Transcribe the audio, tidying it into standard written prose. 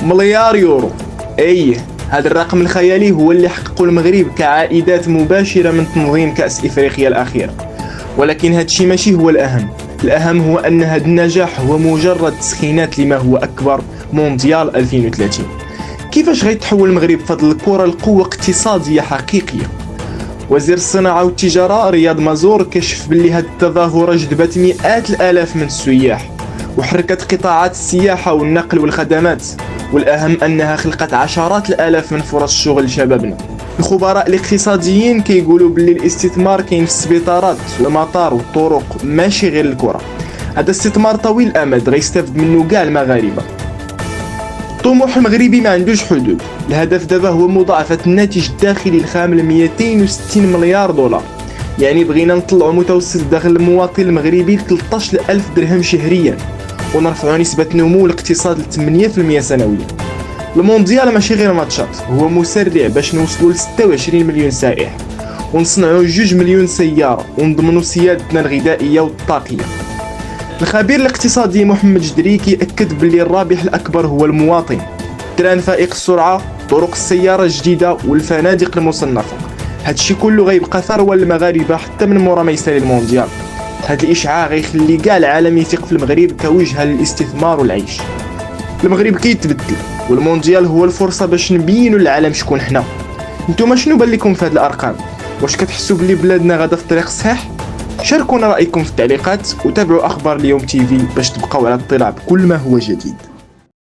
مليار يورو. هذا الرقم الخيالي هو اللي حققه المغرب كعائدات مباشرة من تنظيم كأس إفريقيا الأخير. ولكن هذا الشيء ماشي هو الأهم هو أن هذا النجاح هو مجرد تسخينات لما هو أكبر، مونديال 2030. كيفاش غيتحول المغرب بفضل الكرة لقوة اقتصادية حقيقية؟ وزير الصناعة والتجارة رياض مازور كشف باللي هذه التظاهرة جذبت مئات الآلاف من السياح وحركت قطاعات السياحة والنقل والخدمات، والأهم أنها خلقت عشرات الآلاف من فرص الشغل لشبابنا. الخبراء الاقتصاديين كيقولوا باللي الاستثمار كاين في السبيطارات والمطار والطرق، ماشي غير الكرة. هذا استثمار طويل الأمد غيستافد منه كاع المغاربة. الطموح المغربي ما عندوش حدود. الهدف دابا هو مضاعفة الناتج الداخلي الخام ل 260 مليار دولار. يعني بغينا نطلعوا متوسط دخل المواطن المغربي ل 13,000 درهم شهريا، ونرفعوا نسبة نمو الاقتصاد ل 8% سنويا. المونديال ماشي غير ماتشات، هو مسرع باش نوصلوا ل 26 مليون سائح، ونصنعوا 2 مليون سيارة، ونضمنوا سيادتنا الغذائية والطاقية. الخبير الاقتصادي محمد جدري كيأكد باللي الرابح الأكبر هو المواطن. تران فائق السرعة، طرق السيارة الجديدة والفنادق المصنفة، هادشي كله غيبقى ثروة للمغاربة حتى من مورا ما يسالي المونديال. هاد الإشعاع غيخلي كاع العالم يثق في المغرب كوجهة للاستثمار والعيش. المغرب كيتبدل، والمونديال هو الفرصة باش نبينوا للعالم شكون حنا. نتوما شنو بان لكم في هاد الأرقام؟ واش كتحسوا بلي بلادنا غادا في الطريق الصحيح؟ شاركونا رأيكم في التعليقات، وتابعوا أخبار اليوم تيفي باش تبقاو على اطلاع بكل ما هو جديد.